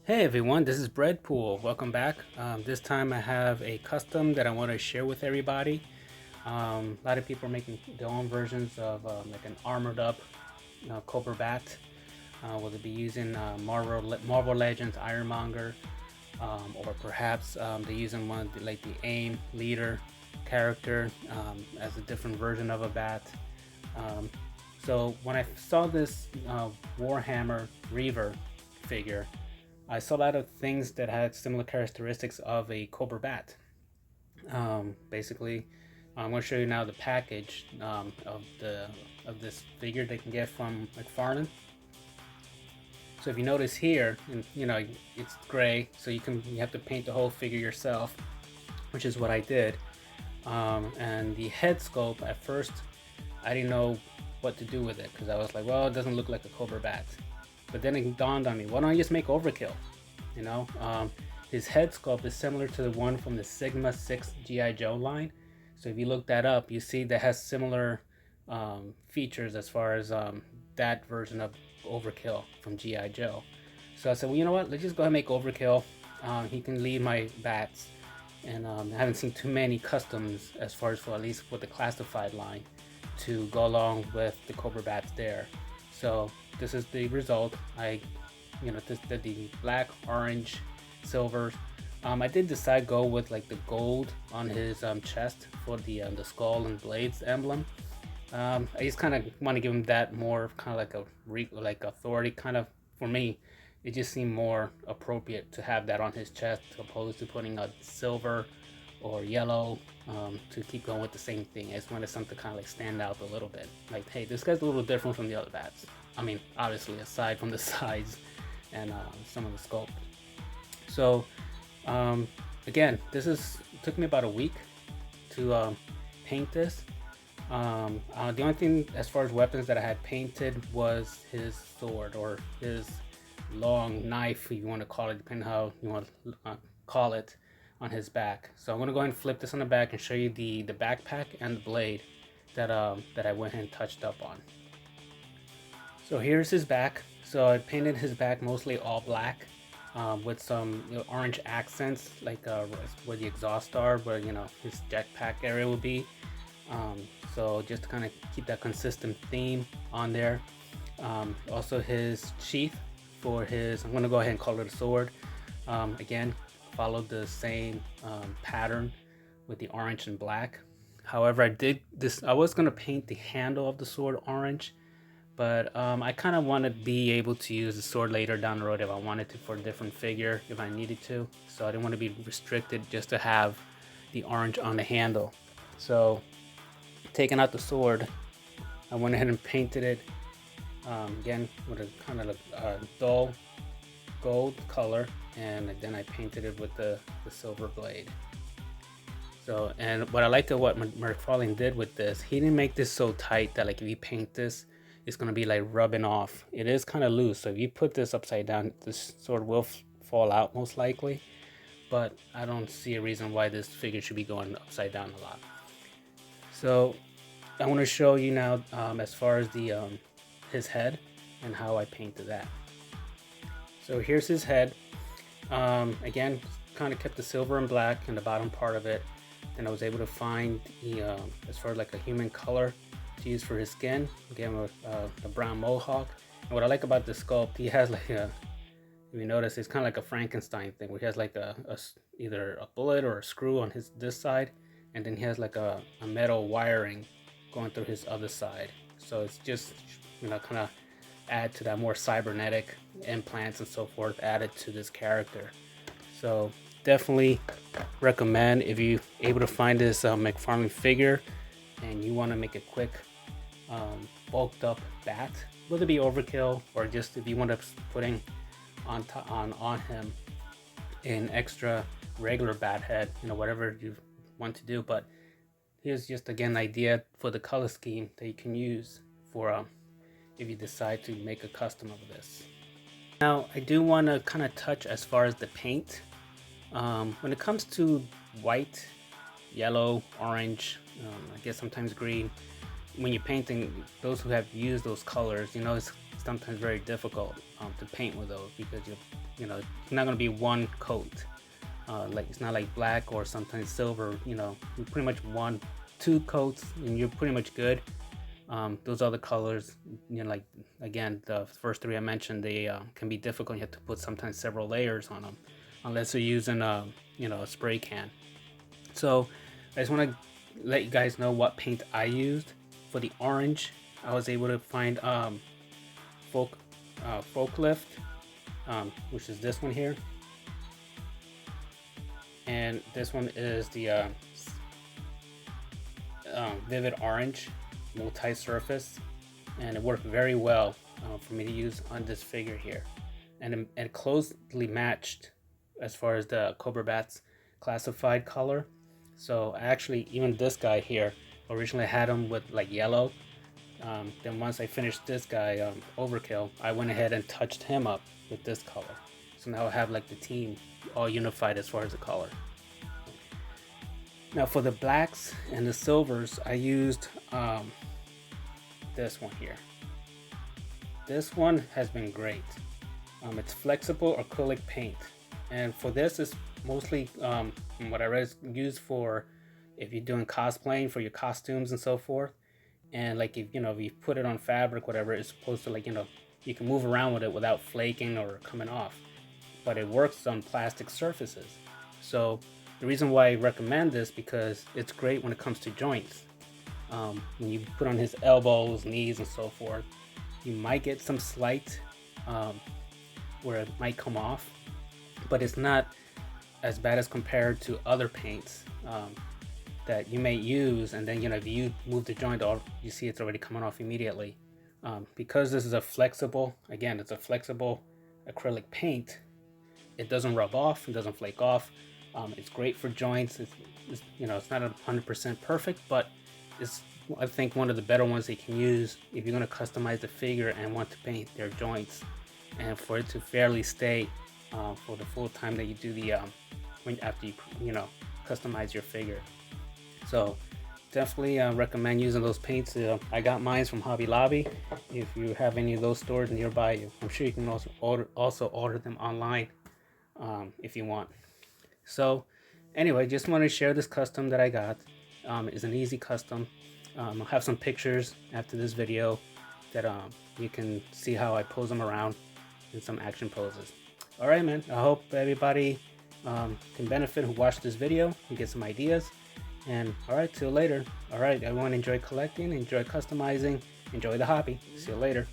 Hey everyone, this is Breadpool. Welcome back. This time I have a custom that I want to share with everybody. A lot of people are making their own versions of like an armored up Cobra Bat. Will it be using Marvel Legends Ironmonger, or perhaps they're using one of like the AIM leader character as a different version of a bat. Um, so when I saw this Warhammer Reaver figure, I saw a lot of things that had similar characteristics of a Cobra Bat. Basically, I'm going to show you now the package of this figure they can get from McFarlane. So if you notice here, and it's gray, so you have to paint the whole figure yourself, which is what I did. And the head sculpt, at first, I didn't know what to do with it because I was like, well, it doesn't look like a Cobra Bat. But then it dawned on me, why don't I just make Overkill? You know, his head sculpt is similar to the one from the Sigma 6 GI Joe line. So if you look that up, you see that has similar features as far as that version of Overkill from GI Joe. So I said, well, you know what? Let's just go ahead and make Overkill. He can lead my bats, and I haven't seen too many customs as far as for at least with the classified line to go along with the Cobra Bats there. So this is the result. This did the black, orange, silver. I did decide go with like the gold on his chest for the skull and blades emblem. I just kind of want to give him that more kind of like authority kind of. For me, it just seemed more appropriate to have that on his chest opposed to putting a silver or yellow, to keep going with the same thing. I just wanted something to kind of like stand out a little bit. Like, hey, this guy's a little different from the other bats. I mean, obviously, aside from the size and some of the sculpt. So, again, took me about a week to paint this. The only thing as far as weapons that I had painted was his sword, or his long knife, if you want to call it, depending how you want to call it, on his back. So I'm going to go ahead and flip this on the back and show you the backpack and the blade that I went ahead and touched up on. So here's his back. So I painted his back mostly all black, with some orange accents, like where the exhaust are, where his jetpack area will be. So just to kind of keep that consistent theme on there. Also his sheath for his, I'm going to go ahead and call it a sword. Again, followed the same pattern with the orange and black. However, I was going to paint the handle of the sword orange, but I kind of want to be able to use the sword later down the road if I wanted to, for a different figure if I needed to. So I didn't want to be restricted just to have the orange on the handle. So taking out the sword, I went ahead and painted it again with a kind of dull gold color, and then I painted it with the silver blade. So, and what I liked of what McFarlane did with this, he didn't make this so tight that like if you paint this, it's going to be like rubbing off. It is kind of loose, so if you put this upside down, this sword will fall out most likely, but I don't see a reason why this figure should be going upside down a lot. So I want to show you now as far as the his head and how I painted that. So here's his head. Again, kind of kept the silver and black in the bottom part of it. Then I was able to find as far as like a human color to use for his skin. Again, with the brown mohawk. And what I like about this sculpt, he has like if you notice, it's kind of like a Frankenstein thing, where he has like either a bullet or a screw on this side, and then he has like a metal wiring going through his other side. So it's just kind of add to that more cybernetic implants and so forth added to this character. So definitely recommend, if you're able to find this McFarlane figure and you want to make a quick bulked up bat, whether it be Overkill or just if you want to putting on him an extra regular bat head, whatever you want to do. But here's just again an idea for the color scheme that you can use for if you decide to make a custom of this. Now I do want to kind of touch as far as the paint. When it comes to white, yellow, orange, I guess sometimes green, when you're painting, those who have used those colors, it's sometimes very difficult to paint with those, because you know, it's not going to be one coat. Like it's not like black or sometimes silver. You know, you pretty much 2 coats and you're pretty much good. Those other colors, you know, like again, the first 3 I mentioned, they can be difficult. You have to put sometimes several layers on them, unless you're using a, you know, a spray can. So I just want to let you guys know what paint I used for the orange. I was able to find Forklift, which is this one here, and this one is the Vivid Orange multi-surface, and it worked very well for me to use on this figure here, and it closely matched as far as the Cobra Bat's classified color. So actually, even this guy here, originally had him with like yellow. Then once I finished this guy, Overkill, I went ahead and touched him up with this color. So now I have like the team all unified as far as the color. Now for the blacks and the silvers, I used this one here. This one has been great. It's flexible acrylic paint, and for this, it's mostly from what I read, is used for if you're doing cosplaying for your costumes and so forth. And like if you put it on fabric, whatever, it's supposed to, like, you know, you can move around with it without flaking or coming off. But it works on plastic surfaces. So the reason why I recommend this, because it's great when it comes to joints. When you put on his elbows, knees, and so forth, you might get some slight where it might come off, but it's not as bad as compared to other paints that you may use, and then, you know, if you move the joint off, you see it's already coming off immediately. Because this is a flexible, again, it's a flexible acrylic paint, it doesn't rub off, it doesn't flake off. It's great for joints. It's you know, it's not 100% perfect, but it's, I think, one of the better ones they can use if you're going to customize the figure and want to paint their joints, and for it to fairly stay for the full time that you do the after you know, customize your figure. So definitely recommend using those paints. I got mine from Hobby Lobby. If you have any of those stores nearby you, I'm sure you can also order them online if you want. So anyway, just want to share this custom that I got. It's an easy custom. I'll have some pictures after this video that you can see how I pose them around in some action poses. All right, man. I hope everybody can benefit who watched this video and get some ideas. And all right, till later. All right, everyone, enjoy collecting, enjoy customizing, enjoy the hobby. See you later.